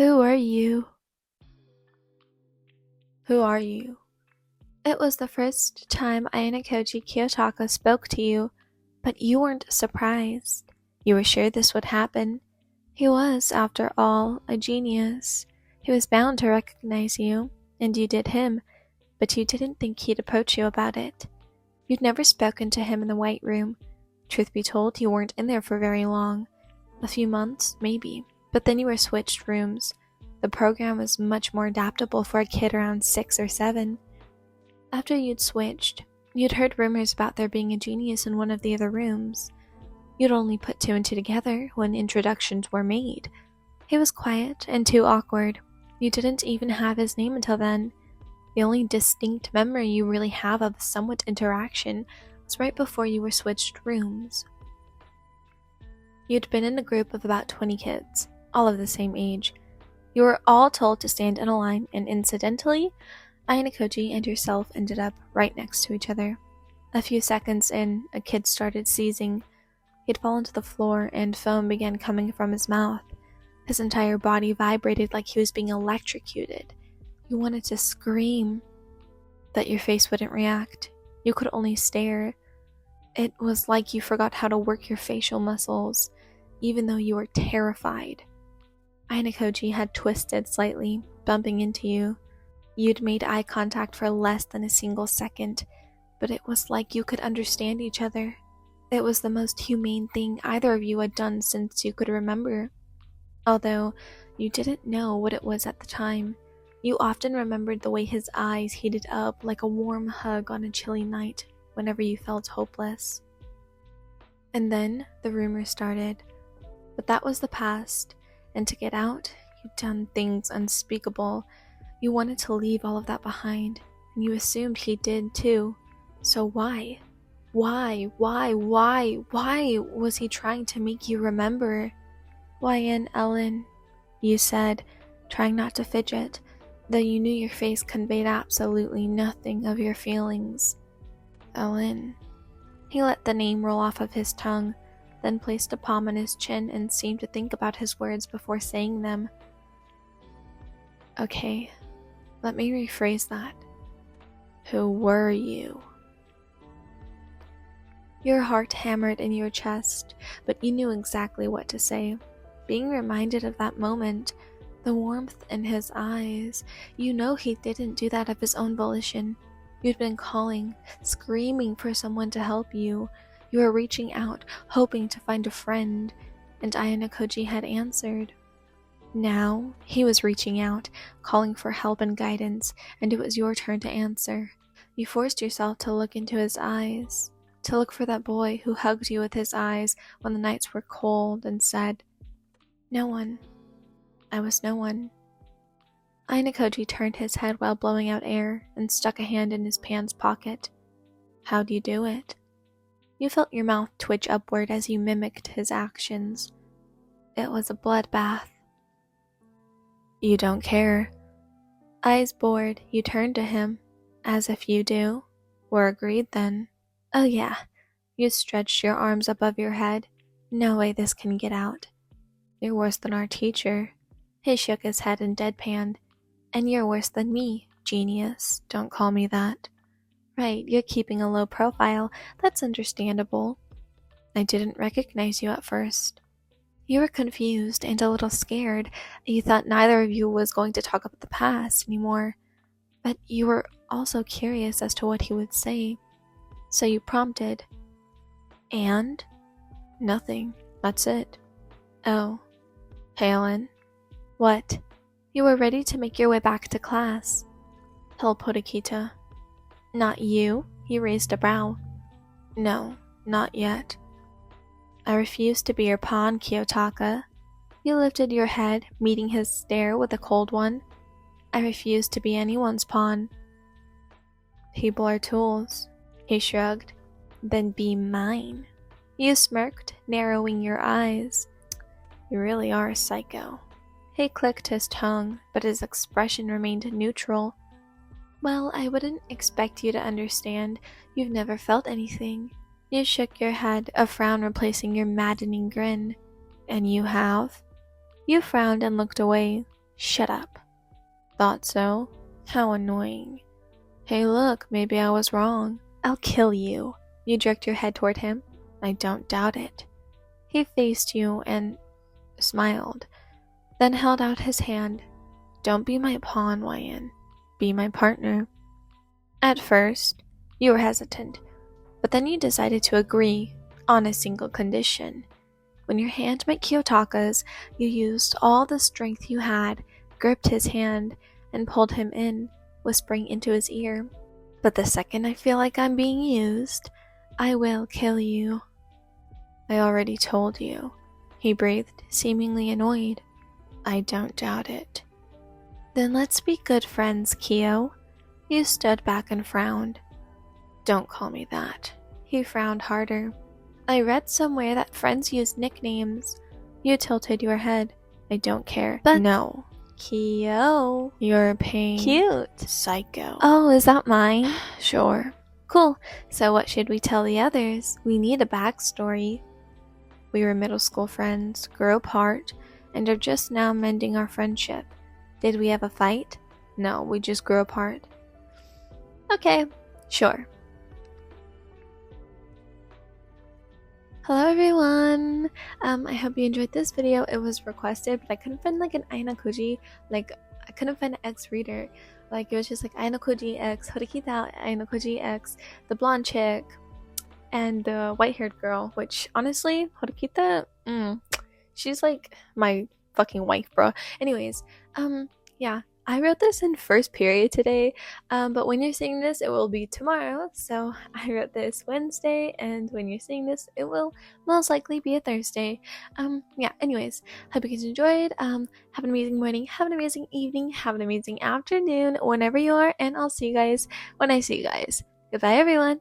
Who are you? Who are you? It was the first time Ayanokoji Kiyotaka spoke to you, but you weren't surprised. You were sure this would happen. He was, after all, a genius. He was bound to recognize you, and you did him, but you didn't think he'd approach you about it. You'd never spoken to him in the White Room. Truth be told, you weren't in there for very long. A few months, maybe. But then you were switched rooms. The program was much more adaptable for a kid around 6 or 7. After you'd switched, you'd heard rumors about there being a genius in one of the other rooms. You'd only put 2 and 2 together when introductions were made. He was quiet and too awkward. You didn't even have his name until then. The only distinct memory you really have of somewhat interaction was right before you were switched rooms. You'd been in a group of about 20 kids, all of the same age. You were all told to stand in a line, and incidentally, Ayanokoji and yourself ended up right next to each other. A few seconds in, a kid started seizing. He'd fallen to the floor, and foam began coming from his mouth. His entire body vibrated like he was being electrocuted. You wanted to scream, but your face wouldn't react. You could only stare. It was like you forgot how to work your facial muscles, even though you were terrified. Ayanokoji had twisted slightly, bumping into you. You'd made eye contact for less than a single second, but it was like you could understand each other. It was the most humane thing either of you had done since you could remember. Although you didn't know what it was at the time, you often remembered the way his eyes heated up like a warm hug on a chilly night whenever you felt hopeless. And then the rumor started. But that was the past, and to get out, you'd done things unspeakable. You wanted to leave all of that behind, and you assumed he did too. So why? Why was he trying to make you remember? Why, Ellen, you said, trying not to fidget, though you knew your face conveyed absolutely nothing of your feelings. Ellen. He let the name roll off of his tongue, then placed a palm on his chin and seemed to think about his words before saying them. Okay, let me rephrase that. Who were you? Your heart hammered in your chest, but you knew exactly what to say. Being reminded of that moment, the warmth in his eyes, you know he didn't do that of his own volition. You'd been calling, screaming for someone to help you. You were reaching out, hoping to find a friend, and Ayanokoji had answered. Now, he was reaching out, calling for help and guidance, and it was your turn to answer. You forced yourself to look into his eyes, to look for that boy who hugged you with his eyes when the nights were cold and said, "No one. I was no one." Ayanokoji turned his head while blowing out air and stuck a hand in his pants pocket. How'd you do it? You felt your mouth twitch upward as you mimicked his actions. It was a bloodbath. You don't care. Eyes bored, you turned to him, as if you do. We're agreed then. Oh yeah. You stretched your arms above your head. No way this can get out. You're worse than our teacher. He shook his head and deadpanned. And you're worse than me, genius. Don't call me that. Right, you're keeping a low profile. That's understandable. I didn't recognize you at first. You were confused and a little scared. You thought neither of you was going to talk about the past anymore. But you were also curious as to what he would say. So you prompted. And? Nothing. That's it. Oh. Helen. What? You were ready to make your way back to class. Helpodikita. Not you? He raised a brow. No, not yet. I refuse to be your pawn, Kiyotaka. You lifted your head, meeting his stare with a cold one. I refuse to be anyone's pawn. People are tools. He shrugged. Then be mine. You smirked, narrowing your eyes. You really are a psycho. He clicked his tongue, but his expression remained neutral. Well, I wouldn't expect you to understand. You've never felt anything. You shook your head, a frown replacing your maddening grin. And you have? You frowned and looked away. Shut up. Thought so? How annoying. Hey look, maybe I was wrong. I'll kill you. You jerked your head toward him. I don't doubt it. He faced you and smiled, then held out his hand. Don't be my pawn, Wyan. Be my partner. At first, you were hesitant, but then you decided to agree on a single condition. When your hand met Kiyotaka's, you used all the strength you had, gripped his hand, and pulled him in, whispering into his ear. But the second I feel like I'm being used, I will kill you. I already told you, he breathed, seemingly annoyed. I don't doubt it. Then let's be good friends, Kyo. You stood back and frowned. Don't call me that. He frowned harder. I read somewhere that friends use nicknames. You tilted your head. I don't care. But no. Kyo. You're a pain. Cute. Psycho. Oh, is that mine? Sure. Cool. So what should we tell the others? We need a backstory. We were middle school friends, grew apart, and are just now mending our friendship. Did we have a fight? No, we just grew apart. Okay, sure. Hello everyone! I hope you enjoyed this video. It was requested, but I couldn't find like an Ayanokoji, like I couldn't find an X reader. Like it was just like Ayanokoji X, Horikita Ayanokoji X, the blonde chick, and the white-haired girl, which honestly, Horikita, she's like my fucking wife, bro. Anyways, yeah, I wrote this in first period today, but when you're seeing this, it will be tomorrow. So I wrote this Wednesday, and when you're seeing this, it will most likely be a Thursday. Yeah, anyways, hope you guys enjoyed. Have an amazing morning, have an amazing evening, have an amazing afternoon, whenever you are, and I'll see you guys when I see you guys. Goodbye, everyone.